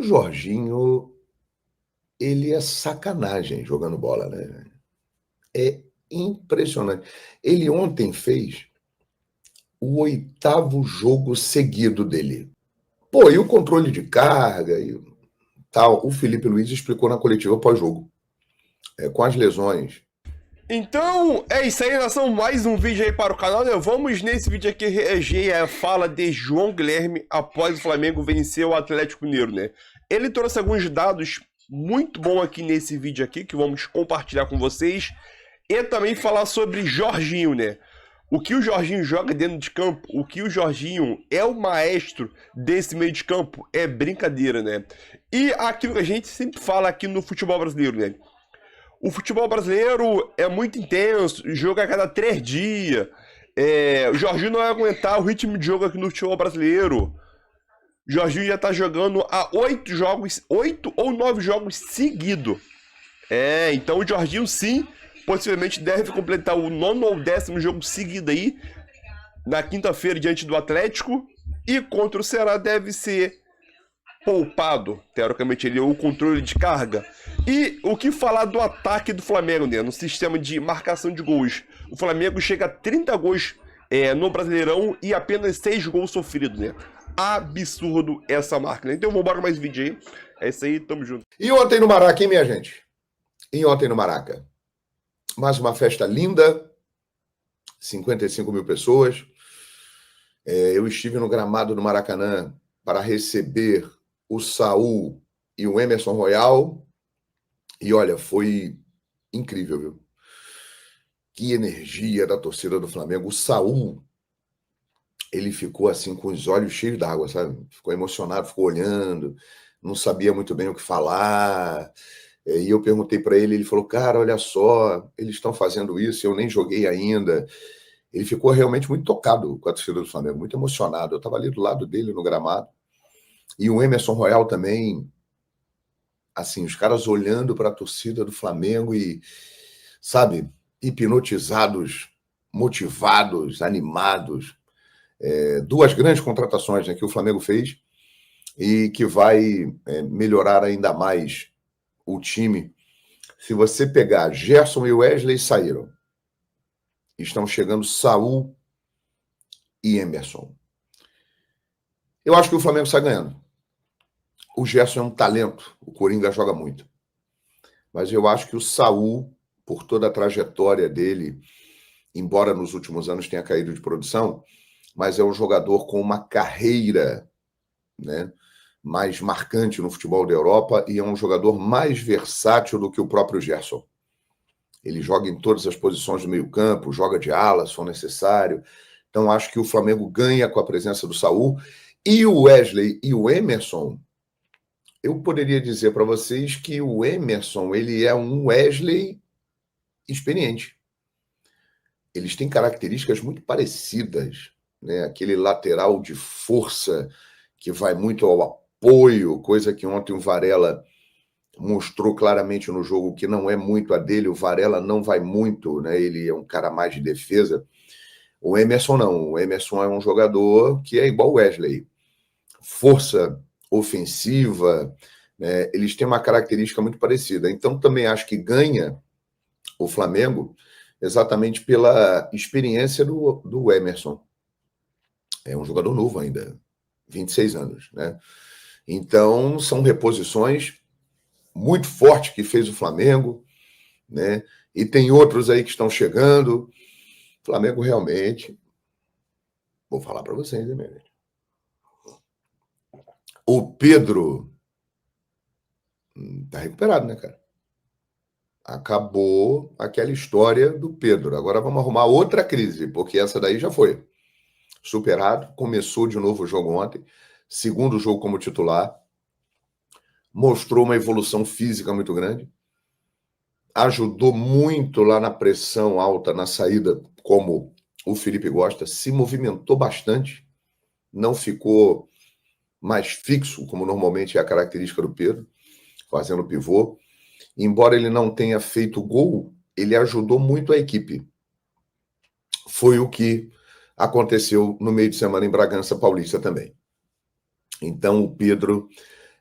Jorginho, ele é sacanagem jogando bola, né? É impressionante. Ele ontem fez o 8º jogo seguido dele. Pô, e o controle de carga e tal, o Felipe Luiz explicou na coletiva pós-jogo, com as lesões. Então, é isso aí, nação. Mais um vídeo aí para o canal, né? Vamos nesse vídeo aqui reagir à fala de João Guilherme após o Flamengo vencer o Atlético Mineiro, né? Ele trouxe alguns dados muito bons aqui nesse vídeo aqui, que vamos compartilhar com vocês. E também falar sobre Jorginho, né? O que o Jorginho joga dentro de campo, o que o Jorginho é o maestro desse meio de campo, é brincadeira, né? E aquilo que a gente sempre fala aqui no futebol brasileiro, né? O futebol brasileiro é muito intenso, joga a cada 3 dias. O Jorginho não vai aguentar o ritmo de jogo aqui no futebol brasileiro. O Jorginho já tá jogando há 8 jogos, 8 ou 9 jogos seguidos. Então o Jorginho sim, possivelmente deve completar o 9º ou 10º jogo seguido aí, na quinta-feira diante do Atlético. E contra o Ceará deve ser poupado, teoricamente, ele o controle de carga. E o que falar do ataque do Flamengo, né? No sistema de marcação de gols. O Flamengo chega a 30 gols no Brasileirão e apenas 6 gols sofridos, né? Absurdo essa marca, né? Então vamos embora mais vídeo aí. É isso aí, tamo junto. E ontem no Maraca, hein, minha gente? E ontem no Maraca? Mais uma festa linda, 55 mil pessoas. Eu estive no gramado do Maracanã para receber o Saul e o Emerson Royal. E olha, foi incrível, viu? Que energia da torcida do Flamengo. O Saul, ele ficou assim com os olhos cheios d'água, sabe? Ficou emocionado, ficou olhando, não sabia muito bem o que falar. E eu perguntei para ele, ele falou, cara, olha só, eles estão fazendo isso, eu nem joguei ainda. Ele ficou realmente muito tocado com a torcida do Flamengo, muito emocionado. Eu estava ali do lado dele no gramado. E o Emerson Royal também, assim, os caras olhando para a torcida do Flamengo e, sabe, hipnotizados, motivados, animados. Duas grandes contratações, né, que o Flamengo fez e que vai melhorar ainda mais o time. Se você pegar Gerson e Wesley saíram, estão chegando Saul e Emerson. Eu acho que o Flamengo sai ganhando. O Gerson é um talento, o Coringa joga muito. Mas eu acho que o Saul, por toda a trajetória dele, embora nos últimos anos tenha caído de produção, mas é um jogador com uma carreira, né, mais marcante no futebol da Europa e é um jogador mais versátil do que o próprio Gerson. Ele joga em todas as posições do meio-campo, joga de ala, se for necessário. Então, acho que o Flamengo ganha com a presença do Saul. E o Wesley e o Emerson, eu poderia dizer para vocês que o Emerson, ele é um Wesley experiente. Eles têm características muito parecidas, né? Aquele lateral de força que vai muito ao apoio, coisa que ontem o Varela mostrou claramente no jogo que não é muito a dele. O Varela não vai muito, né? Ele é um cara mais de defesa. O Emerson não. O Emerson é um jogador que é igual o Wesley. Força ofensiva, né? Eles têm uma característica muito parecida. Então, também acho que ganha o Flamengo exatamente pela experiência do Emerson. É um jogador novo ainda, 26 anos, né? Então, são reposições muito fortes que fez o Flamengo, né? E tem outros aí que estão chegando. O Flamengo realmente, vou falar para vocês, né, meu? O Pedro tá recuperado, né, cara? Acabou aquela história do Pedro. Agora vamos arrumar outra crise, porque essa daí já foi superado. Começou de novo o jogo ontem, segundo jogo como titular. Mostrou uma evolução física muito grande. Ajudou muito lá na pressão alta, na saída, como o Felipe gosta. Se movimentou bastante. Não ficou mais fixo, como normalmente é a característica do Pedro, fazendo pivô. Embora ele não tenha feito gol, ele ajudou muito a equipe. Foi o que aconteceu no meio de semana em Bragança Paulista também. Então, o Pedro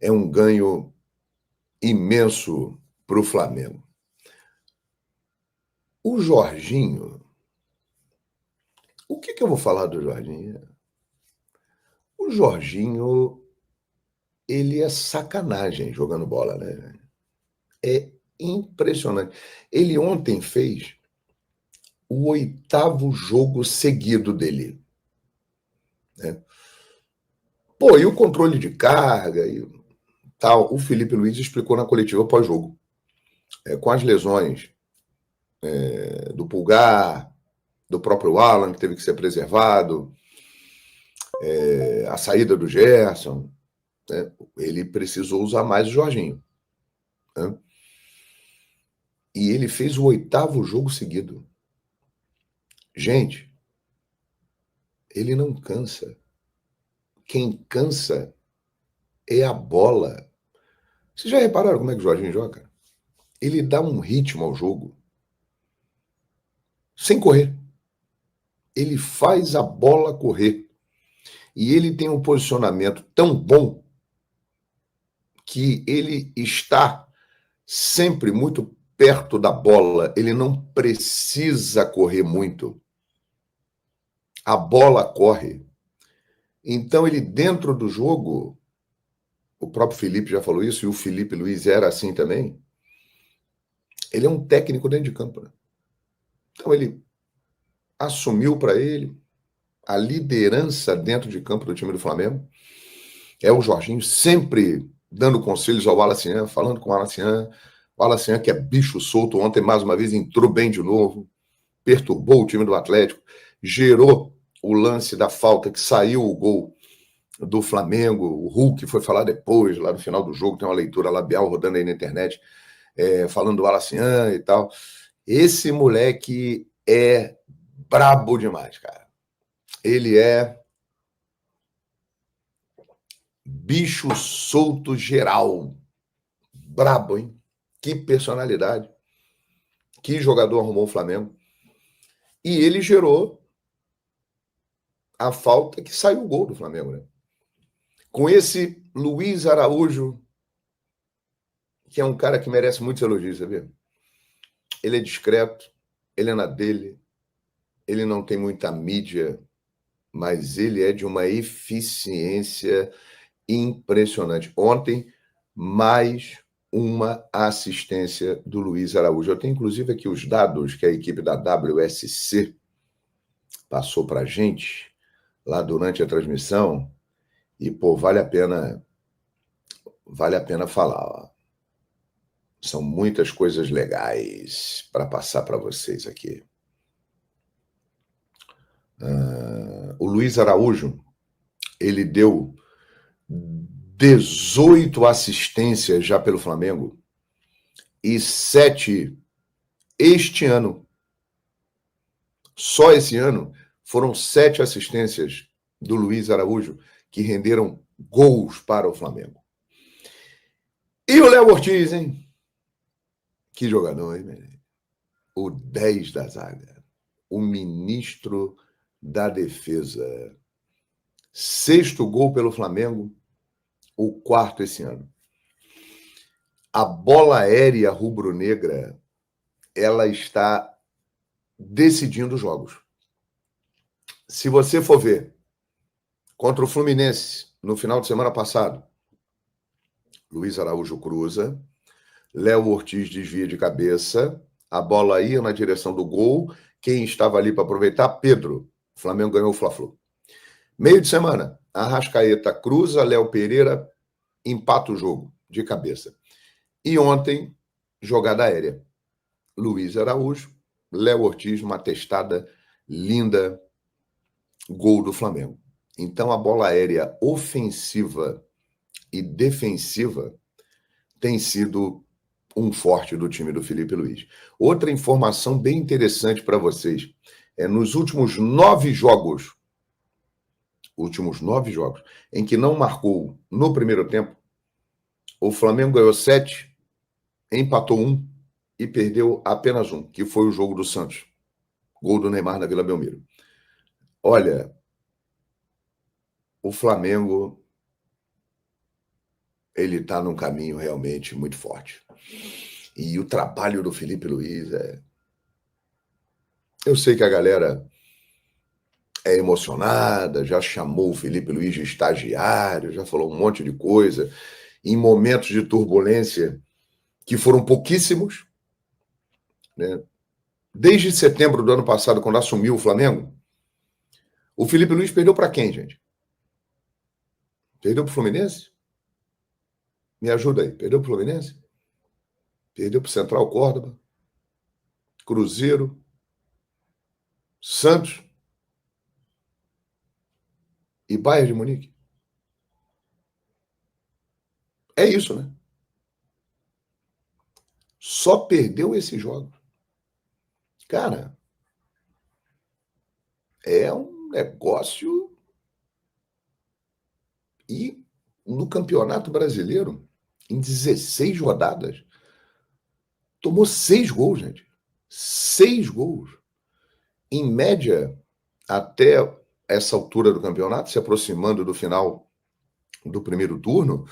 é um ganho imenso para o Flamengo. O Jorginho, o que eu vou falar do Jorginho? O Jorginho, ele é sacanagem jogando bola, né? É impressionante. Ele ontem fez o 8º jogo seguido dele, né? Pô, e o controle de carga e tal, o Felipe Luiz explicou na coletiva pós-jogo. Com as lesões do Pulgar, do próprio Alan, que teve que ser preservado, a saída do Gerson, né? Ele precisou usar mais o Jorginho, né? E ele fez o 8º jogo seguido. Gente, ele não cansa. Quem cansa é a bola. Vocês já repararam como é que o Jorginho joga? Ele dá um ritmo ao jogo sem correr. Ele faz a bola correr. E ele tem um posicionamento tão bom que ele está sempre muito perto da bola. Ele não precisa correr muito. A bola corre. Então, ele dentro do jogo, o próprio Felipe já falou isso, e o Felipe Luiz era assim também, ele é um técnico dentro de campo, né? Então, ele assumiu para ele a liderança dentro de campo do time do Flamengo. É o Jorginho sempre dando conselhos ao Alacian, falando com o Alacian. O Alacian, que é bicho solto, ontem mais uma vez entrou bem de novo, perturbou o time do Atlético, gerou o lance da falta que saiu o gol do Flamengo. O Hulk foi falar depois, lá no final do jogo, tem uma leitura labial rodando aí na internet, falando do Alacian e tal. Esse moleque é brabo demais, cara. Ele é bicho solto geral. Brabo, hein? Que personalidade. Que jogador arrumou o Flamengo. E ele gerou a falta que saiu o gol do Flamengo, né? Com esse Luiz Araújo, que é um cara que merece muitos elogios, sabia? Ele é discreto, ele é na dele, ele não tem muita mídia, mas ele é de uma eficiência impressionante. Ontem, mais uma assistência do Luiz Araújo. Eu tenho, inclusive, aqui os dados que a equipe da WSC passou para a gente lá durante a transmissão e, pô, vale a pena falar. Ó. São muitas coisas legais para passar para vocês aqui. O Luiz Araújo, ele deu 18 assistências já pelo Flamengo e 7 este ano. Só esse ano foram 7 assistências do Luiz Araújo que renderam gols para o Flamengo. E o Léo Ortiz, hein? Que jogador, hein? O 10 da zaga. O ministro da defesa. 6º gol pelo Flamengo, o 4º esse ano. A bola aérea rubro-negra, ela está decidindo jogos. Se você for ver contra o Fluminense no final de semana passado, Luiz Araújo cruza, Léo Ortiz desvia de cabeça, a bola ia na direção do gol, quem estava ali para aproveitar? Pedro. O Flamengo ganhou o Fla-Flu. Meio de semana, Arrascaeta cruza, Léo Pereira empata o jogo de cabeça. E ontem, jogada aérea. Luiz Araújo, Léo Ortiz, uma testada linda, gol do Flamengo. Então, a bola aérea ofensiva e defensiva tem sido um forte do time do Felipe Luiz. Outra informação bem interessante para vocês é nos últimos 9 jogos, em que não marcou no primeiro tempo, o Flamengo ganhou 7, empatou 1 e perdeu apenas 1, que foi o jogo do Santos. Gol do Neymar na Vila Belmiro. Olha, o Flamengo, ele está num caminho realmente muito forte. E o trabalho do Felipe Luiz é... Eu sei que a galera é emocionada, já chamou o Felipe Luiz de estagiário, já falou um monte de coisa, em momentos de turbulência que foram pouquíssimos, né? Desde setembro do ano passado, quando assumiu o Flamengo, o Felipe Luiz perdeu para quem, gente? Perdeu para o Fluminense? Me ajuda aí. Perdeu para o Fluminense? Perdeu para o Central Córdoba? Cruzeiro? Santos? E Bayern de Munique? É isso, né? Só perdeu esses jogos. Cara, é um negócio. E no Campeonato Brasileiro, em 16 rodadas, tomou 6 gols, gente. 6 gols. Em média, até essa altura do campeonato, se aproximando do final do primeiro turno,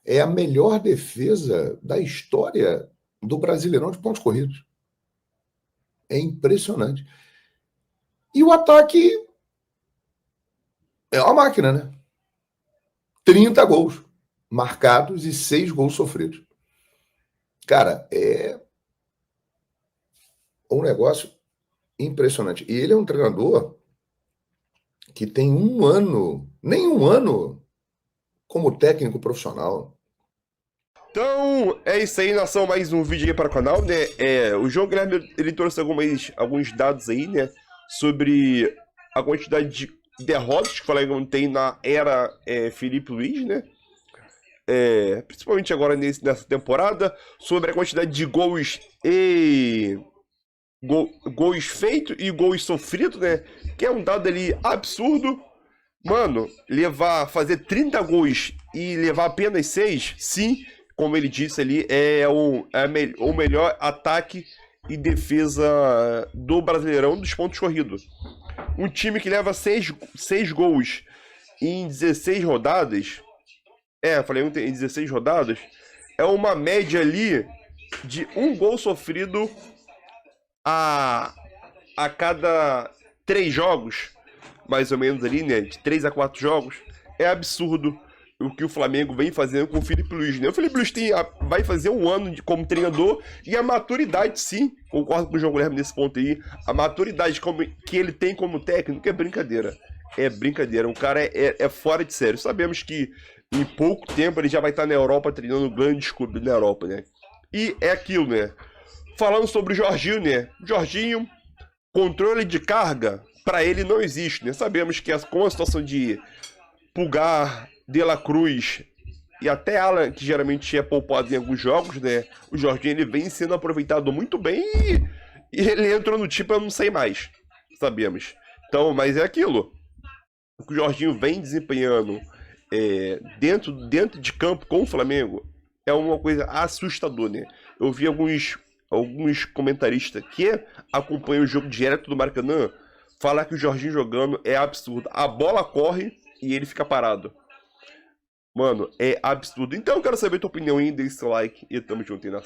é a melhor defesa da história do Brasileirão de pontos corridos. É impressionante. E o ataque é uma máquina, né? 30 gols marcados e 6 gols sofridos. Cara, é um negócio impressionante. E ele é um treinador que tem nem um ano como técnico profissional. Então, é isso aí, nação, mais um vídeo aí para o canal, né? O João Guilherme, ele trouxe alguns dados aí, né? Sobre a quantidade de derrotas que o Flamengo tem na era Felipe Luiz, né? Principalmente agora nessa temporada, sobre a quantidade de gols gols feitos e gols sofridos, né? Que é um dado ali absurdo. Mano, fazer 30 gols e levar apenas 6, sim, como ele disse ali, é o melhor ataque e defesa do Brasileirão dos pontos corridos. Um time que leva 6 gols em 16 rodadas, falei em 16 rodadas, é uma média ali de um gol sofrido a cada 3 jogos, mais ou menos ali, né, de 3 a 4 jogos. É absurdo o que o Flamengo vem fazendo com o Felipe Luiz, né? O Felipe Luiz vai fazer um ano como treinador e a maturidade, sim, concordo com o João Guilherme nesse ponto aí, a maturidade que ele tem como técnico é brincadeira. É brincadeira, o cara é fora de sério. Sabemos que em pouco tempo ele já vai estar na Europa treinando grandes clubes na Europa, né? E é aquilo, né? Falando sobre o Jorginho, né? Jorginho, controle de carga, para ele não existe, né? Sabemos que com a situação de Pulgar, De La Cruz e até Alan, que geralmente é poupado em alguns jogos, né? O Jorginho, ele vem sendo aproveitado muito bem e ele entrou no tipo, eu não sei mais. Sabemos. Então, mas é aquilo. O que o Jorginho vem desempenhando dentro de campo com o Flamengo é uma coisa assustadora, né? Eu vi alguns comentaristas que acompanham o jogo direto do Maracanã falar que o Jorginho jogando é absurdo. A bola corre e ele fica parado. Mano, é absurdo. Então eu quero saber a tua opinião aí, deixa seu like e tamo junto aí na